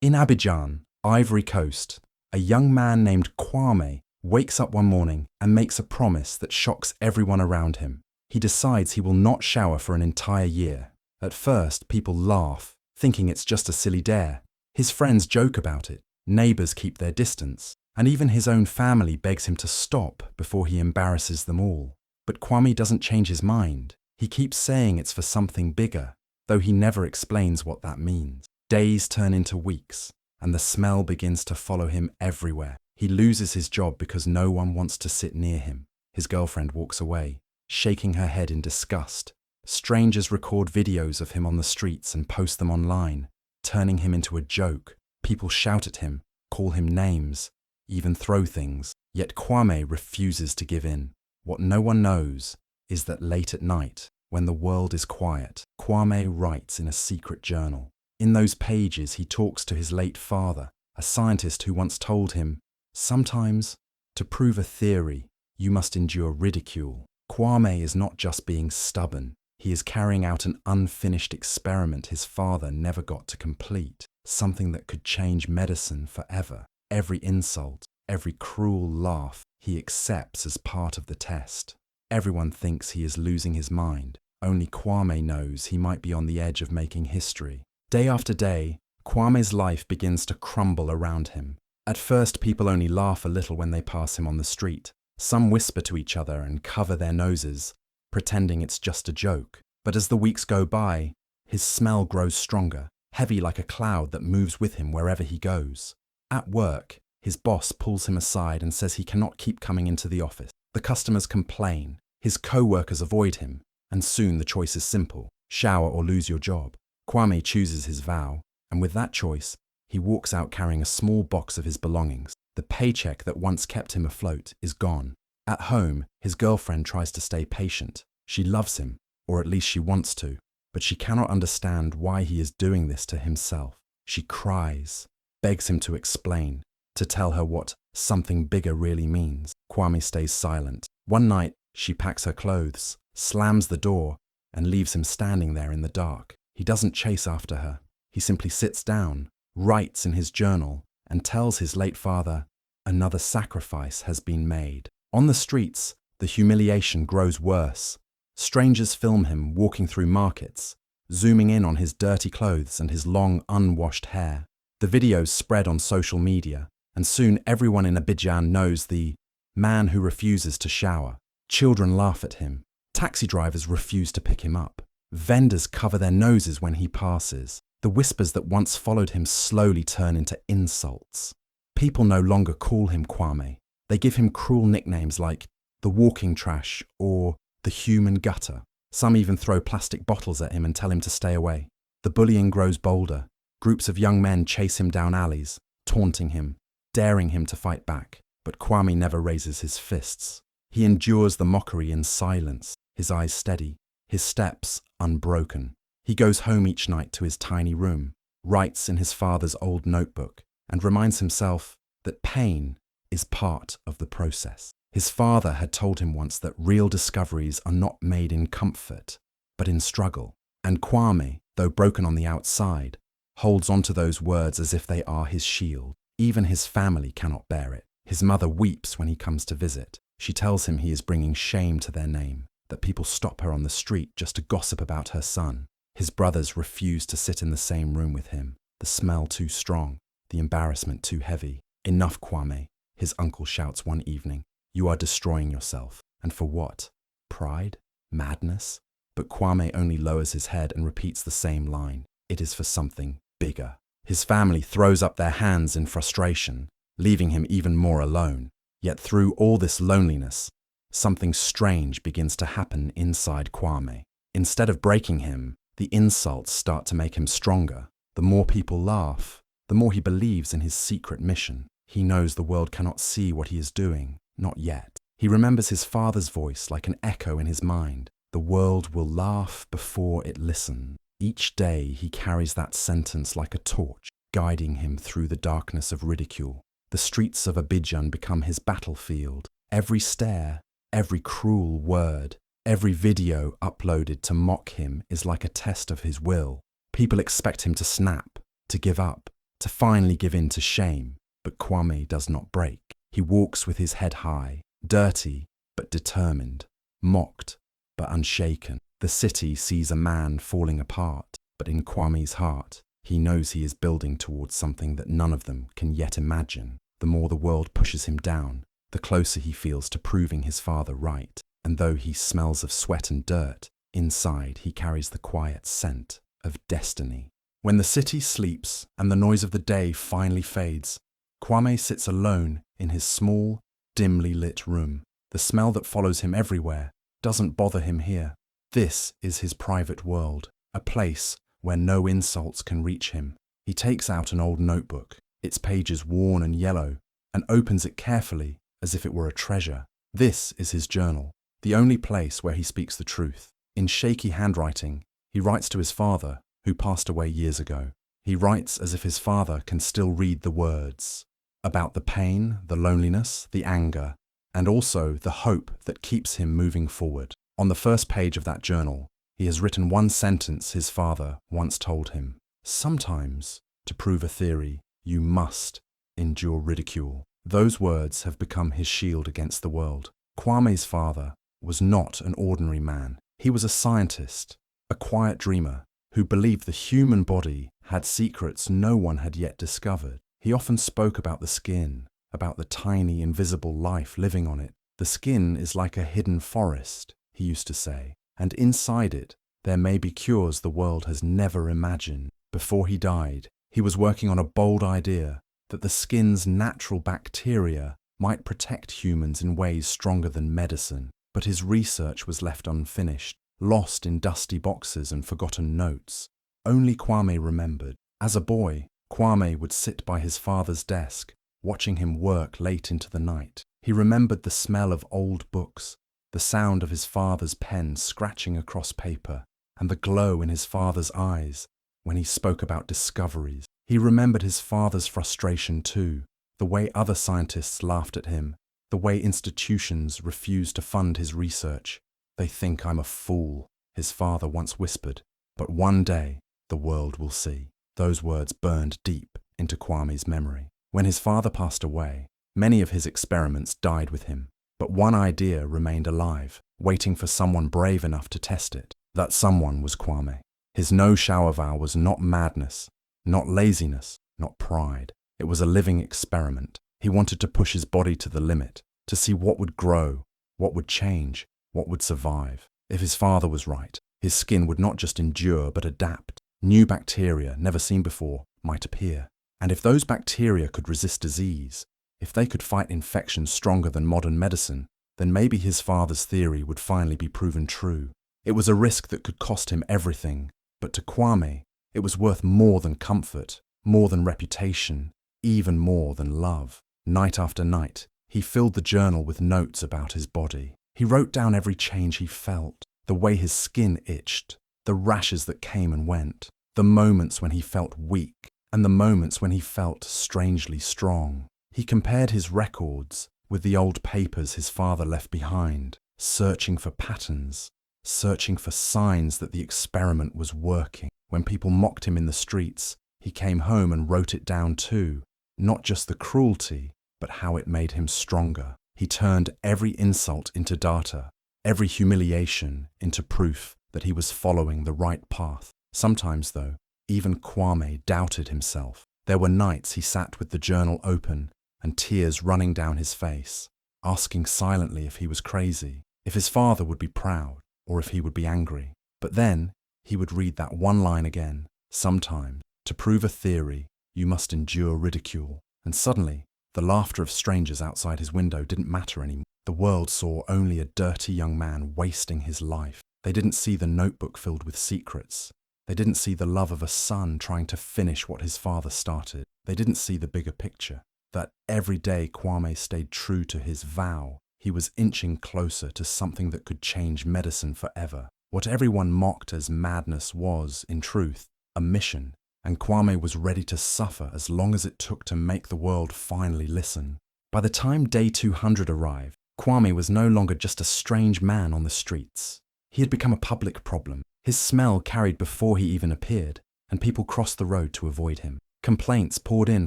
In Abidjan, Ivory Coast, a young man named Kwame wakes up one morning and makes a promise that shocks everyone around him. He decides he will not shower for an entire year. At first, people laugh, thinking it's just a silly dare. His friends joke about it, neighbors keep their distance, and even his own family begs him to stop before he embarrasses them all. But Kwame doesn't change his mind. He keeps saying it's for something bigger, though he never explains what that means. Days turn into weeks, and the smell begins to follow him everywhere. He loses his job because no one wants to sit near him. His girlfriend walks away, shaking her head in disgust. Strangers record videos of him on the streets and post them online, turning him into a joke. People shout at him, call him names, even throw things. Yet Kwame refuses to give in. What no one knows is that late at night, when the world is quiet, Kwame writes in a secret journal. In those pages, he talks to his late father, a scientist who once told him, "Sometimes, to prove a theory, you must endure ridicule." Kwame is not just being stubborn. He is carrying out an unfinished experiment his father never got to complete, something that could change medicine forever. Every insult, every cruel laugh he accepts as part of the test. Everyone thinks he is losing his mind. Only Kwame knows he might be on the edge of making history. Day after day, Kwame's life begins to crumble around him. At first, people only laugh a little when they pass him on the street. Some whisper to each other and cover their noses, pretending it's just a joke. But as the weeks go by, his smell grows stronger, heavy like a cloud that moves with him wherever he goes. At work, his boss pulls him aside and says he cannot keep coming into the office. The customers complain, his co-workers avoid him, and soon the choice is simple: shower or lose your job. Kwame chooses his vow, and with that choice, he walks out carrying a small box of his belongings. The paycheck that once kept him afloat is gone. At home, his girlfriend tries to stay patient. She loves him, or at least she wants to, but she cannot understand why he is doing this to himself. She cries, begs him to explain, to tell her what something bigger really means. Kwame stays silent. One night, she packs her clothes, slams the door, and leaves him standing there in the dark. He doesn't chase after her. He simply sits down, writes in his journal, and tells his late father, another sacrifice has been made. On the streets, the humiliation grows worse. Strangers film him walking through markets, zooming in on his dirty clothes and his long, unwashed hair. The videos spread on social media, and soon everyone in Abidjan knows the man who refuses to shower. Children laugh at him. Taxi drivers refuse to pick him up. Vendors cover their noses when he passes. The whispers that once followed him slowly turn into insults. People no longer call him Kwame. They give him cruel nicknames like the walking trash or the human gutter. Some even throw plastic bottles at him and tell him to stay away. The bullying grows bolder. Groups of young men chase him down alleys, taunting him, daring him to fight back. But Kwame never raises his fists. He endures the mockery in silence, his eyes steady, his steps unbroken. He goes home each night to his tiny room, writes in his father's old notebook, and reminds himself that pain is part of the process. His father had told him once that real discoveries are not made in comfort, but in struggle. And Kwame, though broken on the outside, holds on to those words as if they are his shield. Even his family cannot bear it. His mother weeps when he comes to visit. She tells him he is bringing shame to their name, that people stop her on the street just to gossip about her son. His brothers refuse to sit in the same room with him. The smell too strong, the embarrassment too heavy. "Enough, Kwame," his uncle shouts one evening. "You are destroying yourself. And for what? Pride? Madness?" But Kwame only lowers his head and repeats the same line. It is for something bigger. His family throws up their hands in frustration, leaving him even more alone. Yet through all this loneliness, something strange begins to happen inside Kwame. Instead of breaking him, the insults start to make him stronger. The more people laugh, the more he believes in his secret mission. He knows the world cannot see what he is doing, not yet. He remembers his father's voice like an echo in his mind. The world will laugh before it listens. Each day he carries that sentence like a torch, guiding him through the darkness of ridicule. The streets of Abidjan become his battlefield. Every stare, every cruel word, every video uploaded to mock him is like a test of his will. People expect him to snap, to give up, to finally give in to shame. But Kwame does not break. He walks with his head high, dirty but determined, mocked but unshaken. The city sees a man falling apart, but in Kwame's heart, he knows he is building towards something that none of them can yet imagine. The more the world pushes him down, the closer he feels to proving his father right. And though he smells of sweat and dirt, inside he carries the quiet scent of destiny. When the city sleeps and the noise of the day finally fades, Kwame sits alone in his small, dimly lit room. The smell that follows him everywhere doesn't bother him here. This is his private world, a place where no insults can reach him. He takes out an old notebook, its pages worn and yellow, and opens it carefully as if it were a treasure. This is his journal, the only place where he speaks the truth. In shaky handwriting, he writes to his father, who passed away years ago. He writes as if his father can still read the words, about the pain, the loneliness, the anger, and also the hope that keeps him moving forward. On the first page of that journal, he has written one sentence his father once told him. Sometimes, to prove a theory, you must endure ridicule. Those words have become his shield against the world. Kwame's father was not an ordinary man. He was a scientist, a quiet dreamer, who believed the human body had secrets no one had yet discovered. He often spoke about the skin, about the tiny invisible life living on it. The skin is like a hidden forest, he used to say, and inside it there may be cures the world has never imagined. Before he died, he was working on a bold idea that the skin's natural bacteria might protect humans in ways stronger than medicine. But his research was left unfinished, lost in dusty boxes and forgotten notes. Only Kwame remembered. As a boy, Kwame would sit by his father's desk, watching him work late into the night. He remembered the smell of old books, the sound of his father's pen scratching across paper, and the glow in his father's eyes when he spoke about discoveries. He remembered his father's frustration too, the way other scientists laughed at him, the way institutions refused to fund his research. They think I'm a fool, his father once whispered, but one day the world will see. Those words burned deep into Kwame's memory. When his father passed away, many of his experiments died with him, but one idea remained alive, waiting for someone brave enough to test it. That someone was Kwame. His no-shower vow was not madness, not laziness, not pride. It was a living experiment. He wanted to push his body to the limit, to see what would grow, what would change, what would survive. If his father was right, his skin would not just endure but adapt. New bacteria, never seen before, might appear. And if those bacteria could resist disease, if they could fight infections stronger than modern medicine, then maybe his father's theory would finally be proven true. It was a risk that could cost him everything, but to Kwame, it was worth more than comfort, more than reputation, even more than love. Night after night, he filled the journal with notes about his body. He wrote down every change he felt, the way his skin itched, the rashes that came and went, the moments when he felt weak, and the moments when he felt strangely strong. He compared his records with the old papers his father left behind, searching for patterns, searching for signs that the experiment was working. When people mocked him in the streets, he came home and wrote it down too, not just the cruelty, but how it made him stronger. He turned every insult into data, every humiliation into proof that he was following the right path. Sometimes, though, even Kwame doubted himself. There were nights he sat with the journal open and tears running down his face, asking silently if he was crazy, if his father would be proud, or if he would be angry. But then he would read that one line again. Sometimes, to prove a theory, you must endure ridicule. And suddenly, the laughter of strangers outside his window didn't matter anymore. The world saw only a dirty young man wasting his life. They didn't see the notebook filled with secrets. They didn't see the love of a son trying to finish what his father started. They didn't see the bigger picture, that every day Kwame stayed true to his vow. He was inching closer to something that could change medicine forever. What everyone mocked as madness was, in truth, a mission, and Kwame was ready to suffer as long as it took to make the world finally listen. By the time day 200 arrived, Kwame was no longer just a strange man on the streets. He had become a public problem. His smell carried before he even appeared, and people crossed the road to avoid him. Complaints poured in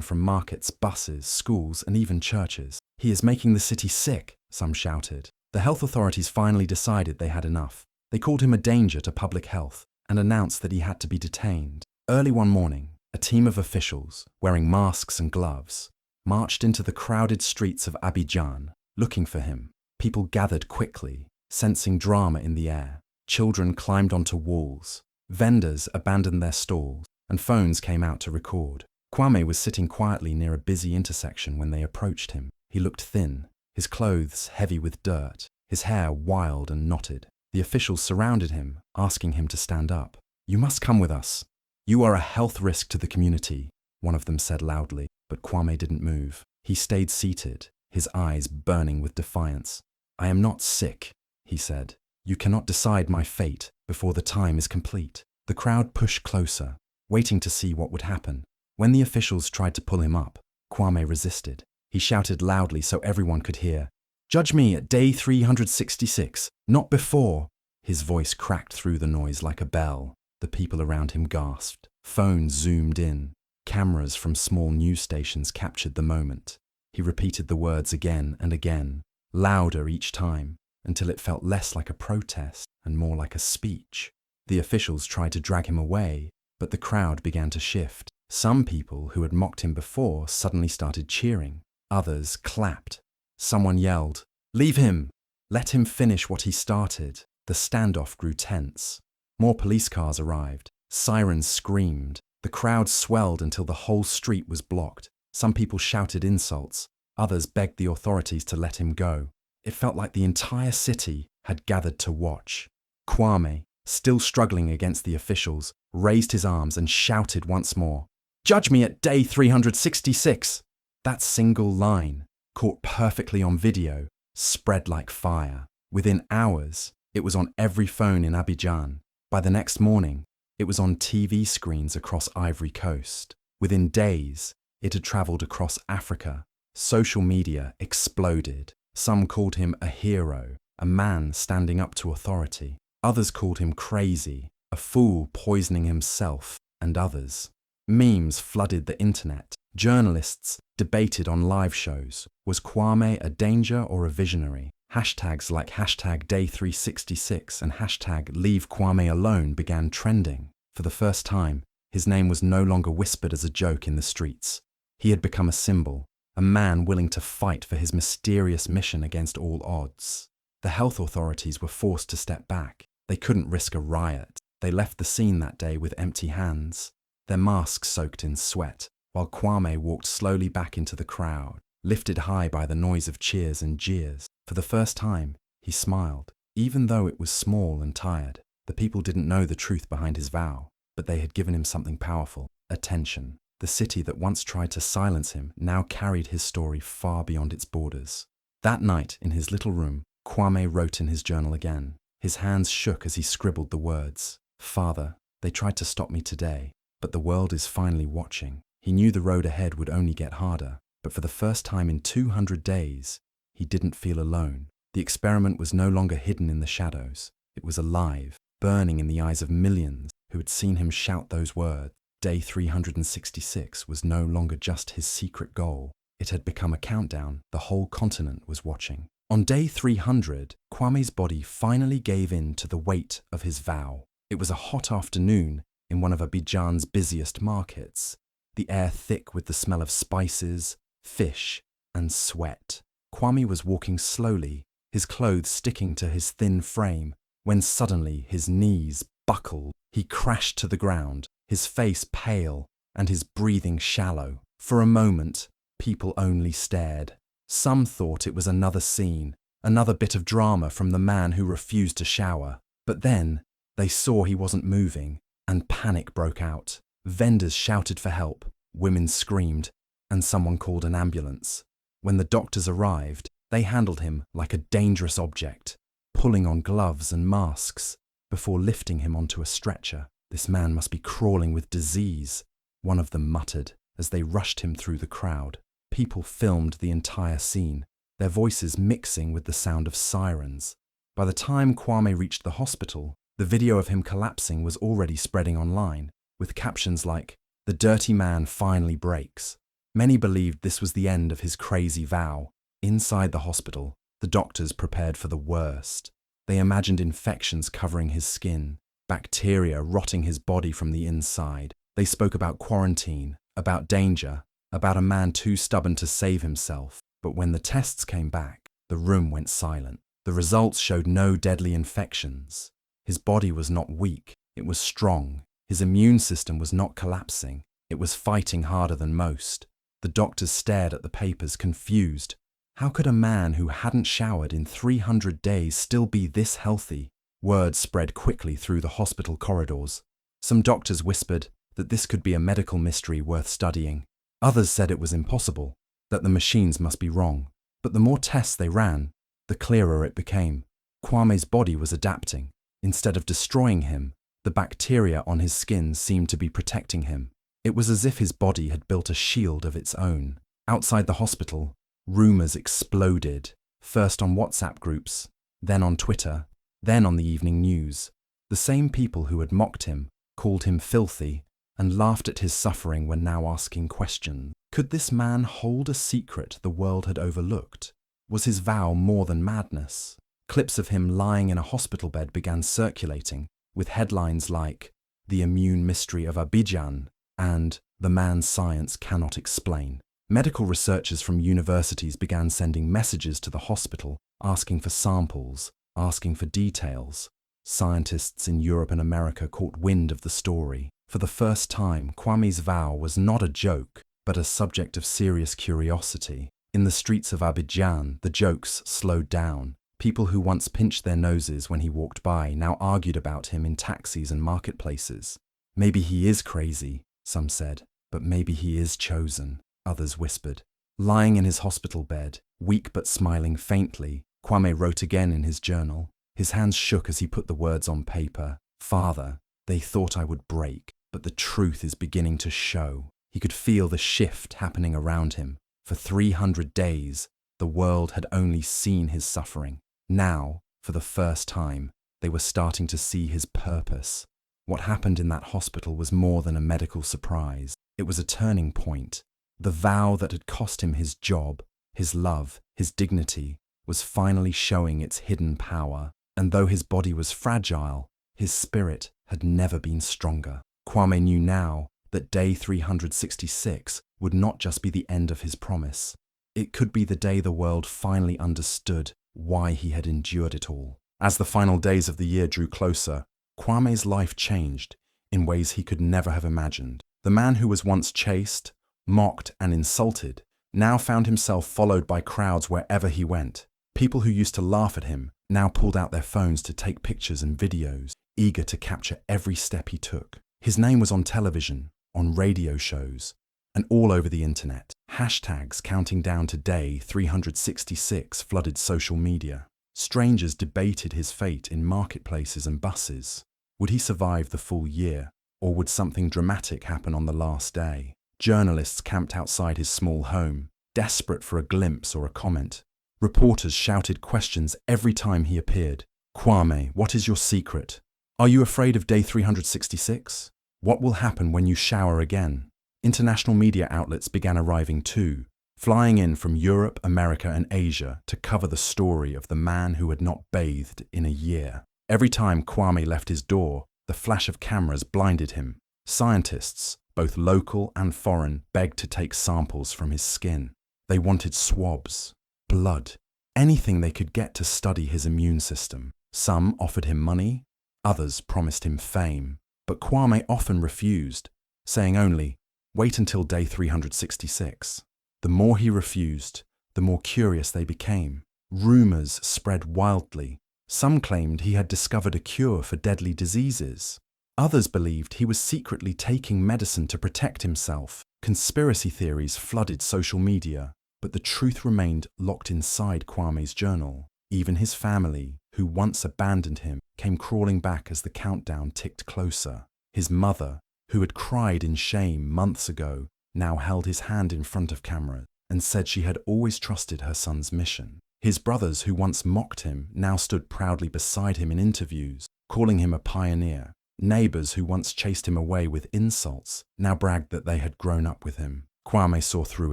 from markets, buses, schools, and even churches. "He is making the city sick," some shouted. The health authorities finally decided they had enough. They called him a danger to public health and announced that he had to be detained. Early one morning, a team of officials, wearing masks and gloves, marched into the crowded streets of Abidjan, looking for him. People gathered quickly, sensing drama in the air. Children climbed onto walls. Vendors abandoned their stalls, and phones came out to record. Kwame was sitting quietly near a busy intersection when they approached him. He looked thin, his clothes heavy with dirt, his hair wild and knotted. The officials surrounded him, asking him to stand up. "You must come with us. You are a health risk to the community," one of them said loudly, but Kwame didn't move. He stayed seated, his eyes burning with defiance. "I am not sick," he said. "You cannot decide my fate before the time is complete." The crowd pushed closer, waiting to see what would happen. When the officials tried to pull him up, Kwame resisted. He shouted loudly so everyone could hear, "Judge me at day 366, not before." His voice cracked through the noise like a bell. The people around him gasped. Phones zoomed in. Cameras from small news stations captured the moment. He repeated the words again and again, louder each time, until it felt less like a protest and more like a speech. The officials tried to drag him away, but the crowd began to shift. Some people who had mocked him before suddenly started cheering. Others clapped. Someone yelled, "Leave him! Let him finish what he started." The standoff grew tense. More police cars arrived. Sirens screamed. The crowd swelled until the whole street was blocked. Some people shouted insults. Others begged the authorities to let him go. It felt like the entire city had gathered to watch. Kwame, still struggling against the officials, raised his arms and shouted once more, "Judge me at day 366! That single line, caught perfectly on video, spread like fire. Within hours, it was on every phone in Abidjan. By the next morning, it was on TV screens across Ivory Coast. Within days, it had travelled across Africa. Social media exploded. Some called him a hero, a man standing up to authority. Others called him crazy, a fool poisoning himself and others. Memes flooded the internet. Journalists debated on live shows. Was Kwame a danger or a visionary? Hashtags like hashtag day366 and hashtag leave Kwame alone began trending. For the first time, his name was no longer whispered as a joke in the streets. He had become a symbol, a man willing to fight for his mysterious mission against all odds. The health authorities were forced to step back. They couldn't risk a riot. They left the scene that day with empty hands, their masks soaked in sweat, while Kwame walked slowly back into the crowd, lifted high by the noise of cheers and jeers. For the first time, he smiled, even though it was small and tired. The people didn't know the truth behind his vow, but they had given him something powerful: attention. The city that once tried to silence him now carried his story far beyond its borders. That night, in his little room, Kwame wrote in his journal again. His hands shook as he scribbled the words, "Father, they tried to stop me today, but the world is finally watching." He knew the road ahead would only get harder, but for the first time in 200 days, he didn't feel alone. The experiment was no longer hidden in the shadows. It was alive, burning in the eyes of millions who had seen him shout those words. Day 366 was no longer just his secret goal. It had become a countdown the whole continent was watching. On day 300, Kwame's body finally gave in to the weight of his vow. It was a hot afternoon in one of Abidjan's busiest markets, the air thick with the smell of spices, fish, and sweat. Kwame was walking slowly, his clothes sticking to his thin frame, when suddenly his knees buckled. He crashed to the ground, his face pale and his breathing shallow. For a moment, people only stared. Some thought it was another scene, another bit of drama from the man who refused to shower. But then, they saw he wasn't moving, and panic broke out. Vendors shouted for help, women screamed, and someone called an ambulance. When the doctors arrived, they handled him like a dangerous object, pulling on gloves and masks before lifting him onto a stretcher. "This man must be crawling with disease," one of them muttered as they rushed him through the crowd. People filmed the entire scene, their voices mixing with the sound of sirens. By the time Kwame reached the hospital, the video of him collapsing was already spreading online, with captions like, The dirty man finally breaks. Many believed this was the end of his crazy vow. Inside the hospital, the doctors prepared for the worst. They imagined infections covering his skin, bacteria rotting his body from the inside. They spoke about quarantine, about danger, about a man too stubborn to save himself. But when the tests came back, the room went silent. The results showed no deadly infections. His body was not weak, it was strong. His immune system was not collapsing, it was fighting harder than most. The doctors stared at the papers, confused. How could a man who hadn't showered in 300 days still be this healthy? Word spread quickly through the hospital corridors. Some doctors whispered that this could be a medical mystery worth studying. Others said it was impossible, that the machines must be wrong. But the more tests they ran, the clearer it became. Kwame's body was adapting. Instead of destroying him, the bacteria on his skin seemed to be protecting him. It was as if his body had built a shield of its own. Outside the hospital, rumors exploded, first on WhatsApp groups, then on Twitter, then on the evening news. The same people who had mocked him, called him filthy, and laughed at his suffering were now asking questions. Could this man hold a secret the world had overlooked? Was his vow more than madness? Clips of him lying in a hospital bed began circulating, with headlines like, "The Immune Mystery of Abidjan," and "The Man Science Cannot Explain." Medical researchers from universities began sending messages to the hospital, asking for samples, asking for details. Scientists in Europe and America caught wind of the story. For the first time, Kwame's vow was not a joke, but a subject of serious curiosity. In the streets of Abidjan, the jokes slowed down. People who once pinched their noses when he walked by now argued about him in taxis and marketplaces. Maybe he is crazy, some said, but maybe he is chosen, others whispered. Lying in his hospital bed, weak but smiling faintly, Kwame wrote again in his journal. His hands shook as he put the words on paper. "Father, they thought I would break, but the truth is beginning to show." He could feel the shift happening around him. For 300 days, the world had only seen his suffering. Now, for the first time, they were starting to see his purpose. What happened in that hospital was more than a medical surprise. It was a turning point. The vow that had cost him his job, his love, his dignity, was finally showing its hidden power. And though his body was fragile, his spirit had never been stronger. Kwame knew now that day 366 would not just be the end of his promise. It could be the day the world finally understood why he had endured it all. As the final days of the year drew closer, Kwame's life changed in ways he could never have imagined. The man who was once chased, mocked, and insulted now found himself followed by crowds wherever he went. People who used to laugh at him now pulled out their phones to take pictures and videos, eager to capture every step he took. His name was on television, on radio shows, and all over the internet. Hashtags counting down to day 366 flooded social media. Strangers debated his fate in marketplaces and buses. Would he survive the full year, or would something dramatic happen on the last day? Journalists camped outside his small home, desperate for a glimpse or a comment. Reporters shouted questions every time he appeared. "Kwame, what is your secret? Are you afraid of day 366? What will happen when you shower again?" International media outlets began arriving too, flying in from Europe, America, and Asia to cover the story of the man who had not bathed in a year. Every time Kwame left his door, the flash of cameras blinded him. Scientists, both local and foreign, begged to take samples from his skin. They wanted swabs, blood, anything they could get to study his immune system. Some offered him money, others promised him fame. But Kwame often refused, saying only, "Wait until day 366. The more he refused, the more curious they became. Rumors spread wildly. Some claimed he had discovered a cure for deadly diseases. Others believed he was secretly taking medicine to protect himself. Conspiracy theories flooded social media, but the truth remained locked inside Kwame's journal. Even his family, who once abandoned him, came crawling back as the countdown ticked closer. His mother, who had cried in shame months ago, now held his hand in front of camera and said she had always trusted her son's mission. His brothers, who once mocked him, now stood proudly beside him in interviews, calling him a pioneer. Neighbors who once chased him away with insults now bragged that they had grown up with him. Kwame saw through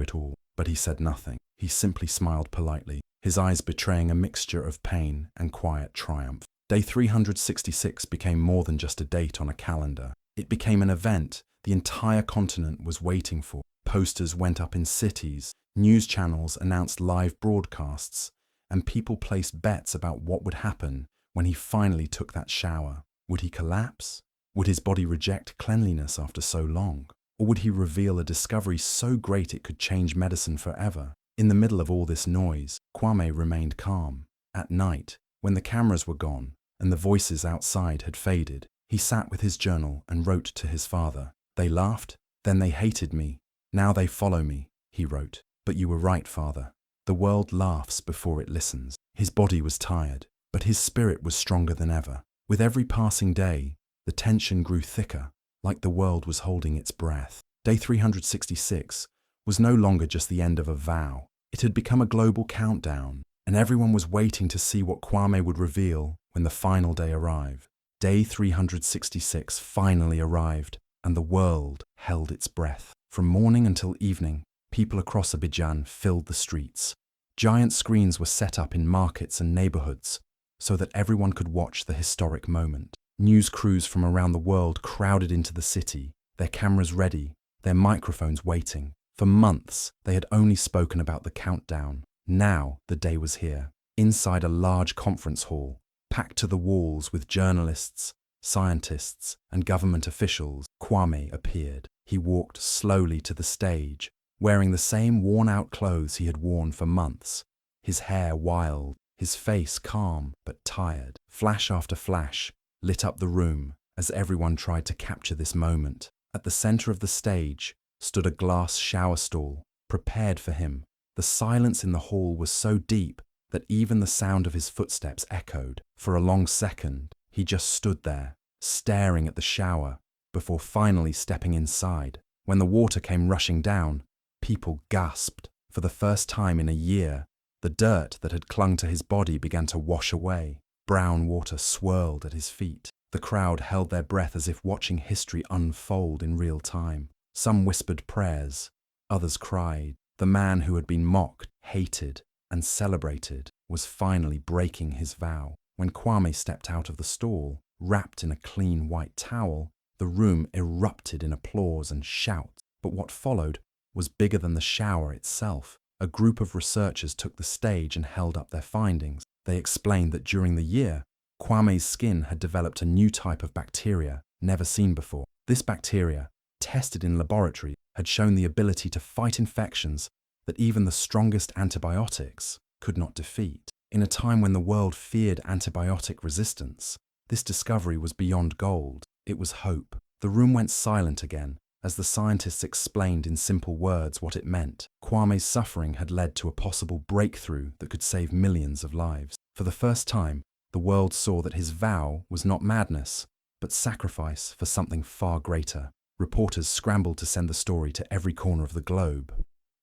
it all, but he said nothing. He simply smiled politely, his eyes betraying a mixture of pain and quiet triumph. Day 366 became more than just a date on a calendar. It became an event the entire continent was waiting for. Posters went up in cities, news channels announced live broadcasts, and people placed bets about what would happen when he finally took that shower. Would he collapse? Would his body reject cleanliness after so long? Or would he reveal a discovery so great it could change medicine forever? In the middle of all this noise, Kwame remained calm. At night, when the cameras were gone and the voices outside had faded, he sat with his journal and wrote to his father. "They laughed, then they hated me. Now they follow me," he wrote. "But you were right, father. The world laughs before it listens." His body was tired, but his spirit was stronger than ever. With every passing day, the tension grew thicker, like the world was holding its breath. Day 366 was no longer just the end of a vow. It had become a global countdown, and everyone was waiting to see what Kwame would reveal when the final day arrived. Day 366 finally arrived, and the world held its breath. From morning until evening, people across Abidjan filled the streets. Giant screens were set up in markets and neighborhoods so that everyone could watch the historic moment. News crews from around the world crowded into the city, their cameras ready, their microphones waiting. For months, they had only spoken about the countdown. Now, the day was here. Inside a large conference hall, packed to the walls with journalists, scientists, and government officials, Kwame appeared. He walked slowly to the stage, wearing the same worn-out clothes he had worn for months, his hair wild, his face calm but tired. Flash after flash lit up the room as everyone tried to capture this moment. At the center of the stage stood a glass shower stall, prepared for him. The silence in the hall was so deep that even the sound of his footsteps echoed. For a long second, he just stood there, staring at the shower, before finally stepping inside. When the water came rushing down, people gasped. For the first time in a year, the dirt that had clung to his body began to wash away. Brown water swirled at his feet. The crowd held their breath as if watching history unfold in real time. Some whispered prayers, others cried. The man who had been mocked, hated, and celebrated was finally breaking his vow. When Kwame stepped out of the stall, wrapped in a clean white towel, the room erupted in applause and shouts. But what followed was bigger than the shower itself. A group of researchers took the stage and held up their findings. They explained that during the year, Kwame's skin had developed a new type of bacteria never seen before. This bacteria, tested in laboratory, had shown the ability to fight infections that even the strongest antibiotics could not defeat. In a time when the world feared antibiotic resistance, this discovery was beyond gold. It was hope. The room went silent again as the scientists explained in simple words what it meant. Kwame's suffering had led to a possible breakthrough that could save millions of lives. For the first time, the world saw that his vow was not madness, but sacrifice for something far greater. Reporters scrambled to send the story to every corner of the globe.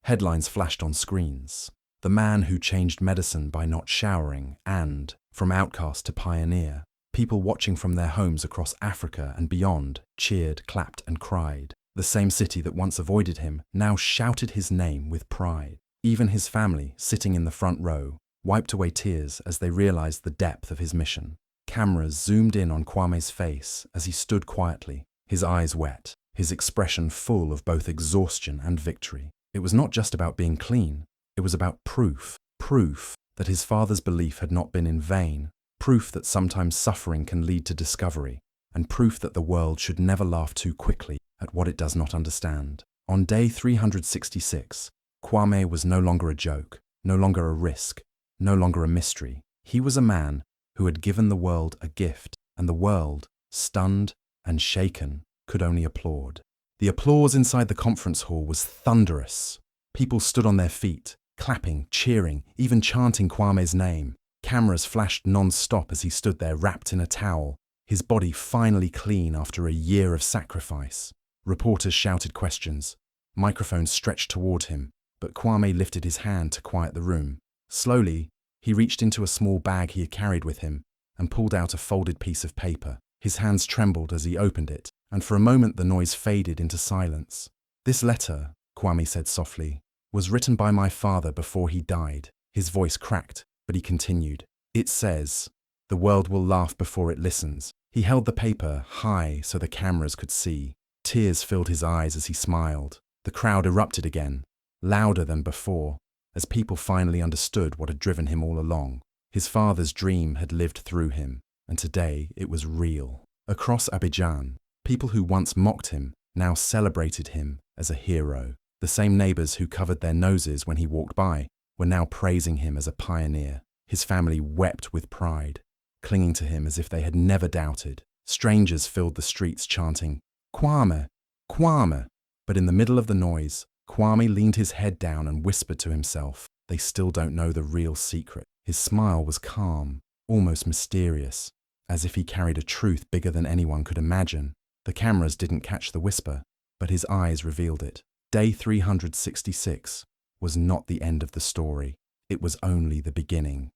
Headlines flashed on screens. The man who changed medicine by not showering, and, from outcast to pioneer. People watching from their homes across Africa and beyond cheered, clapped, and cried. The same city that once avoided him now shouted his name with pride. Even his family, sitting in the front row, wiped away tears as they realized the depth of his mission. Cameras zoomed in on Kwame's face as he stood quietly, his eyes wet, his expression full of both exhaustion and victory. It was not just about being clean, it was about proof that his father's belief had not been in vain, proof that sometimes suffering can lead to discovery, and proof that the world should never laugh too quickly at what it does not understand. On day 366, Kwame was no longer a joke, no longer a risk, no longer a mystery. He was a man who had given the world a gift, and the world, stunned and shaken, could only applaud. The applause inside the conference hall was thunderous. People stood on their feet, clapping, cheering, even chanting Kwame's name. Cameras flashed non-stop as he stood there wrapped in a towel, his body finally clean after a year of sacrifice. Reporters shouted questions. Microphones stretched toward him, but Kwame lifted his hand to quiet the room. Slowly, he reached into a small bag he had carried with him and pulled out a folded piece of paper. His hands trembled as he opened it, and for a moment the noise faded into silence. "This letter," Kwame said softly, "was written by my father before he died." His voice cracked, but he continued. "It says, 'The world will laugh before it listens.'" He held the paper high so the cameras could see. Tears filled his eyes as he smiled. The crowd erupted again, louder than before, as people finally understood what had driven him all along. His father's dream had lived through him, and today it was real. Across Abidjan, people who once mocked him now celebrated him as a hero. The same neighbors who covered their noses when he walked by were now praising him as a pioneer. His family wept with pride, clinging to him as if they had never doubted. Strangers filled the streets chanting, "Kwame! Kwame!" But in the middle of the noise, Kwame leaned his head down and whispered to himself, "They still don't know the real secret." His smile was calm, almost mysterious, as if he carried a truth bigger than anyone could imagine. The cameras didn't catch the whisper, but his eyes revealed it. Day 366 was not the end of the story. It was only the beginning.